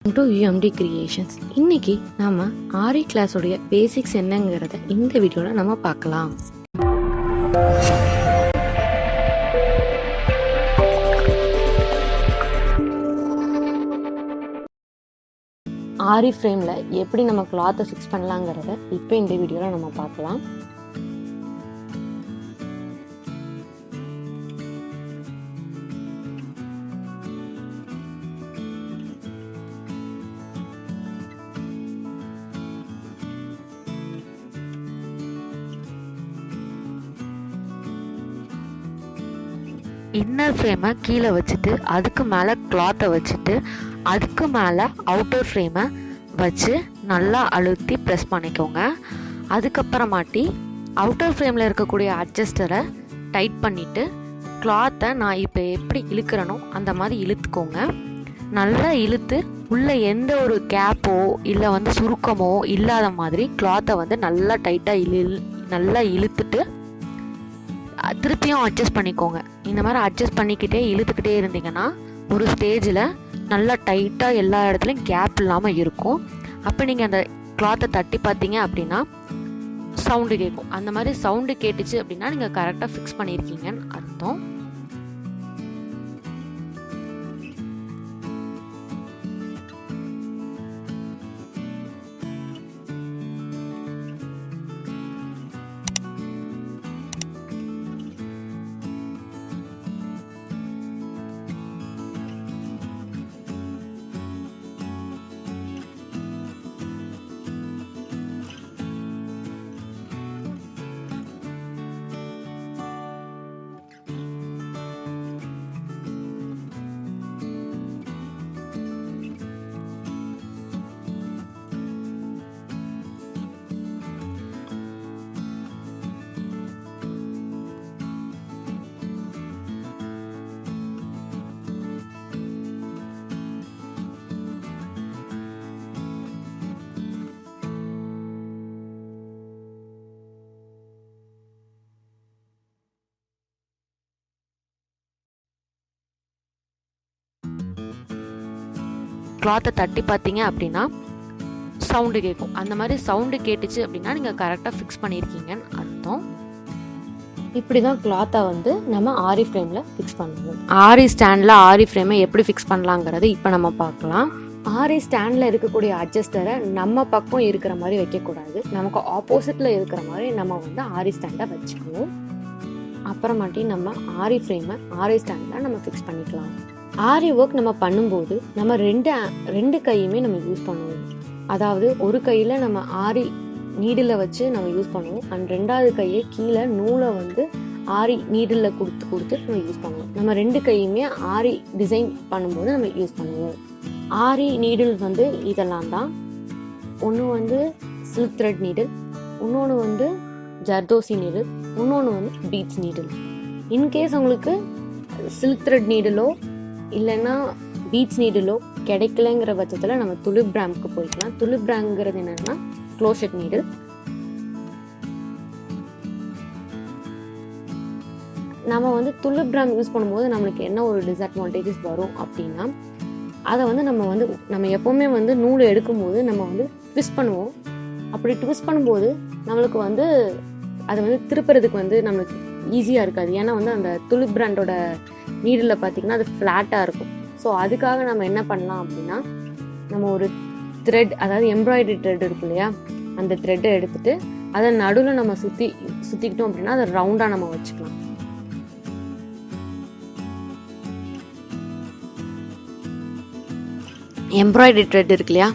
To UMT creations. இன்னைக்கு நாம ஆரி கிளாஸோடைய basics என்னங்கிறத இந்த வீடியோல நம்ம பார்க்கலாம். ஆரி ஃப்ரேம்ல எப்படி நம்ம கிளாத்தை ஃபிக்ஸ் பண்ணலாங்கிறத இப்போ இந்த வீடியோல நம்ம பார்க்கலாம். இன்னர் ஃப்ரேமை கீழே வச்சுட்டு அதுக்கு மேலே கிளாத்தை வச்சுட்டு அதுக்கு மேலே அவுட்டர் ஃப்ரேமை வச்சு நல்லா அழுத்தி ப்ரெஸ் பண்ணிக்கோங்க. அதுக்கப்புறமாட்டி அவுட்டர் ஃப்ரேமில் இருக்கக்கூடிய அட்ஜஸ்டரை டைட் பண்ணிவிட்டு கிளாத்தை நான் இப்போ எப்படி இழுக்கிறனோ அந்த மாதிரி இழுத்துக்கோங்க. நல்லா இழுத்து உள்ளே எந்த ஒரு கேப்போ இல்லை சுருக்கமோ இல்லாத மாதிரி கிளாத்தை நல்லா டைட்டாக நல்லா இழுத்துட்டு திருப்பியும் அட்ஜஸ்ட் பண்ணிக்கோங்க. இந்த மாதிரி அட்ஜஸ்ட் பண்ணிக்கிட்டே இழுத்துக்கிட்டே இருந்தீங்கன்னா ஒரு ஸ்டேஜில் நல்லா டைட்டாக எல்லா இடத்துலையும் கேப் இல்லாமல் இருக்கும். அப்போ நீங்கள் அந்த கிளாத்தை தட்டி பார்த்தீங்க அப்படின்னா சவுண்டு கேட்கும். அந்த மாதிரி சவுண்டு கேட்டுச்சு அப்படின்னா நீங்கள் கரெக்டாக ஃபிக்ஸ் பண்ணியிருக்கீங்கன்னு அர்த்தம். கிளாத்தை தட்டி பார்த்தீங்க அப்படின்னா சவுண்டு கேட்கும். அந்த மாதிரி சவுண்டு கேட்டுச்சு அப்படின்னா நீங்கள் கரெக்டாக ஃபிக்ஸ் பண்ணியிருக்கீங்கன்னு அர்த்தம். இப்படி தான் கிளாத்தை நம்ம ஆரி ஃப்ரேமில் ஃபிக்ஸ் பண்ணுவோம். ஆரி ஸ்டாண்டில் ஆரி ஃப்ரேமை எப்படி ஃபிக்ஸ் பண்ணலாங்கிறது இப்போ நம்ம பார்க்கலாம். ஆரி ஸ்டாண்டில் இருக்கக்கூடிய அட்ஜஸ்டரை நம்ம பக்கம் இருக்கிற மாதிரி வைக்கக்கூடாது. நமக்கு ஆப்போசிட்டில் இருக்கிற மாதிரி நம்ம ஆரி ஸ்டாண்டை வச்சுக்கணும். அப்புறமாட்டி நம்ம ஆரி ஃப்ரேமை ஆரி ஸ்டாண்டில் நம்ம ஃபிக்ஸ் பண்ணிக்கலாம். ஆரி ஒர்க் நம்ம பண்ணும்போது நம்ம ரெண்டு கையுமே நம்ம யூஸ் பண்ணுவோம். அதாவது ஒரு கையில் நம்ம ஆரி நீடில் வச்சு நம்ம யூஸ் பண்ணுவோம். அண்ட் ரெண்டாவது கையை கீழே நூலை ஆரி நீடில் கொடுத்து நம்ம யூஸ் பண்ணுவோம். நம்ம ரெண்டு கையுமே ஆரி டிசைன் பண்ணும்போது நம்ம யூஸ் பண்ணுவோம். ஆரி நீடில் இதெல்லாம் தான். ஒன்று சில்க் த்ரெட் நீடில், இன்னொன்று ஜர்தோசி நீடில், இன்னொன்று பீட்ஸ் நீடில். இன்கேஸ் உங்களுக்கு சில்க் த்ரெட் நீடிலோ இல்லைன்னா பீட்ஸ் நீடிலோ கிடைக்கலங்கிற பட்சத்தில் நம்ம துலிப் பிராம்க்கு போய்க்கலாம். துலிப் பிராம்ங்கிறது என்னன்னா க்ளோஷெட் நீடில். நம்ம துலிப் பிராம் யூஸ் பண்ணும்போது நம்மளுக்கு என்ன ஒரு டிஸ்அட்வான்டேஜஸ் வரும் அப்படின்னா, அதை நம்ம எப்போவுமே நூலை எடுக்கும்போது நம்ம ட்விஸ்ட் பண்ணுவோம். அப்படி ட்விஸ்ட் பண்ணும்போது நம்மளுக்கு அதை திருப்புறதுக்கு நம்மளுக்கு ஈஸியாக இருக்காது. ஏன்னா அந்த துலிப் பிராண்டோட நீடில் பார்த்திங்கன்னா அது ஃப்ளாட்டாக இருக்கும். ஸோ அதுக்காக நம்ம என்ன பண்ணலாம் அப்படின்னா, நம்ம ஒரு த்ரெட், அதாவது எம்ப்ராய்டரி த்ரெட் இருக்கு இல்லையா, அந்த த்ரெட்டை எடுத்துகிட்டு அதை நடுவில் நம்ம சுற்றிக்கிட்டோம் அப்படின்னா அதை ரவுண்டாக நம்ம வச்சுக்கலாம். எம்ப்ராய்டரி த்ரெட் இருக்கு இல்லையா,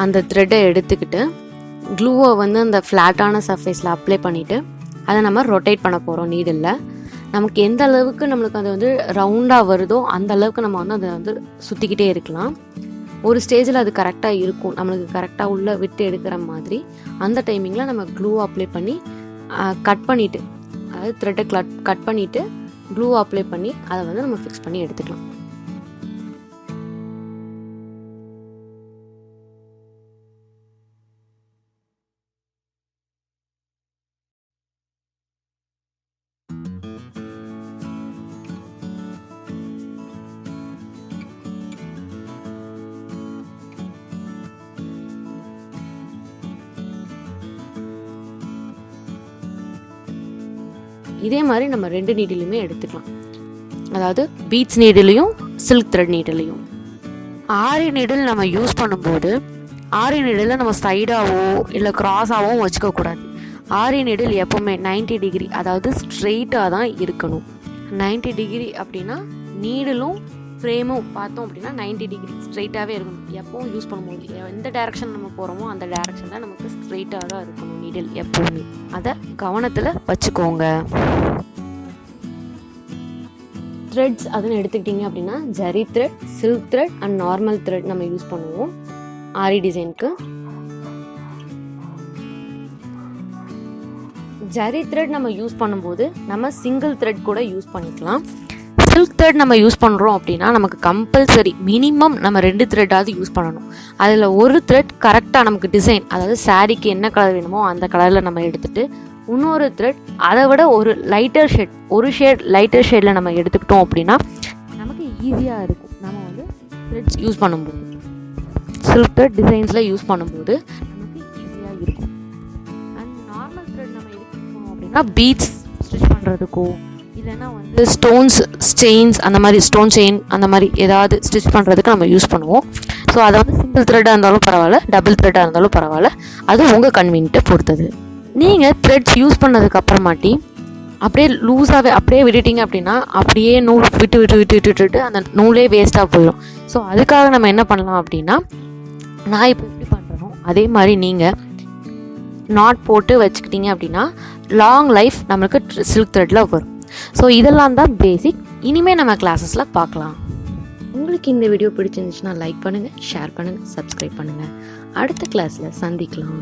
அந்த த்ரெட்டை எடுத்துக்கிட்டு க்ளூவை அந்த ஃப்ளாட்டான சர்ஃபேஸில் அப்ளை பண்ணிவிட்டு அதை நம்ம ரொட்டேட் பண்ண போகிறோம் நீடில். நமக்கு எந்த அளவுக்கு நம்மளுக்கு அது ரவுண்டாக வருதோ அந்த அளவுக்கு நம்ம அதை சுற்றிக்கிட்டே இருக்கலாம். ஒரு ஸ்டேஜில் அது கரெக்டாக இருக்கும், நம்மளுக்கு கரெக்டாக உள்ளே விட்டு எடுக்கிற மாதிரி. அந்த டைமிங்கில் நம்ம க்ளூ அப்ளை பண்ணி கட் பண்ணிவிட்டு, அதாவது த்ரெட்டை கட் பண்ணிவிட்டு க்ளூ அப்ளை பண்ணி அதை நம்ம ஃபிக்ஸ் பண்ணி எடுத்துக்கலாம். இதே மாதிரி நம்ம 2 நீடிலுமே எடுத்துக்கலாம். அதாவது பீட்ஸ் நீடிலையும் சில்க் த்ரெட் நீடிலையும். ஆரி நீடில் நம்ம யூஸ் பண்ணும்போது ஆரி நீடில் நம்ம சைடாவோ இல்லை கிராஸாகவும் வச்சுக்கக்கூடாது. ஆரி நீடில் எப்போவுமே 90 டிகிரி, அதாவது ஸ்ட்ரெயிட்டாக தான் இருக்கணும். 90 டிகிரி அப்படின்னா நீடிலும் ஃப்ரேமும் பார்த்தோம் அப்படின்னா 90 டிகிரி ஸ்ட்ரெயிட்டாகவே இருக்கணும். எப்போவும் யூஸ் பண்ணும்போது எந்த டைரக்ஷன் நம்ம போகிறோமோ அந்த டைரக்ஷனில் நமக்கு ஸ்ட்ரெயிட்டாக தான் இருக்கணும் நீடில் எப்போவுமே. அதை கவனத்தில் வச்சுக்கோங்க. த்ரெட்ஸ் அதுன்னு எடுத்துக்கிட்டிங்க அப்படின்னா zari thread, silk thread and normal thread நம்ம யூஸ் பண்ணுவோம் ஆரி டிசைனுக்கு. ஜரி த்ரெட் நம்ம யூஸ் பண்ணும்போது நம்ம சிங்கிள் த்ரெட் கூட யூஸ் பண்ணிக்கலாம். சில்க் த்ரெட் நம்ம யூஸ் பண்ணுறோம் அப்படின்னா நமக்கு கம்பல்சரி மினிமம் நம்ம 2 த்ரெட்டாவது யூஸ் பண்ணணும். அதில் ஒரு த்ரெட் கரெக்டாக நமக்கு டிசைன், அதாவது சாரீக்கு என்ன கலர் வேணுமோ அந்த கலரில் நம்ம எடுத்துகிட்டு இன்னொரு த்ரெட் அதை விட ஒரு ஷேட் லைட்டர் ஷேடில் நம்ம எடுத்துக்கிட்டோம் அப்படின்னா நமக்கு ஈஸியாக இருக்கும். நம்ம வந்து த்ரெட்ஸ் யூஸ் பண்ணும்போது சில்க் த்ரெட் டிசைன்ஸில் யூஸ் பண்ணும்போது நமக்கு ஈஸியாக இருக்கும். அண்ட் நார்மல் த்ரெட் நம்ம எடுத்துக்கணும் அப்படின்னா பீட்ஸ் ஸ்டிச் பண்ணுறதுக்கோ இல்லைன்னா வந்து ஸ்டோன்ஸ் செயின்ஸ் அந்த மாதிரி ஸ்டோன் செயின் அந்த மாதிரி ஏதாவது ஸ்டிச் பண்ணுறதுக்கு நம்ம யூஸ் பண்ணுவோம். ஸோ அதை வந்து சிங்கிள் த்ரெட்டாக இருந்தாலும் பரவாயில்ல, டபுள் த்ரெட்டாக இருந்தாலும் பரவாயில்ல, அது உங்கள் கன்வீனியன்ட்டை பொறுத்தது. நீங்கள் த்ரெட்ஸ் யூஸ் பண்ணதுக்கு அப்புறமாட்டி அப்படியே லூஸாகவே அப்படியே விட்டுட்டிங்க அப்படின்னா அப்படியே நூல் விட்டு அந்த நூலே வேஸ்ட்டாக போயிடும். ஸோ அதுக்காக நம்ம என்ன பண்ணலாம் அப்படின்னா, நான் இப்போ எப்படி பண்ணுறனோ அதே மாதிரி நீங்கள் நாட் போட்டு வச்சுக்கிட்டிங்க அப்படின்னா லாங் லைஃப் நம்மளுக்கு சில்க் த்ரெட்டில் வரும். ஸோ இதெல்லாம் தான் பேசிக். இனிமேல் நம்ம கிளாஸஸில் பார்க்கலாம். உங்களுக்கு இந்த வீடியோ பிடிச்சிருந்துச்சுன்னா லைக் பண்ணுங்கள், ஷேர் பண்ணுங்கள், சப்ஸ்கிரைப் பண்ணுங்கள். அடுத்த கிளாஸில் சந்திக்கலாம்.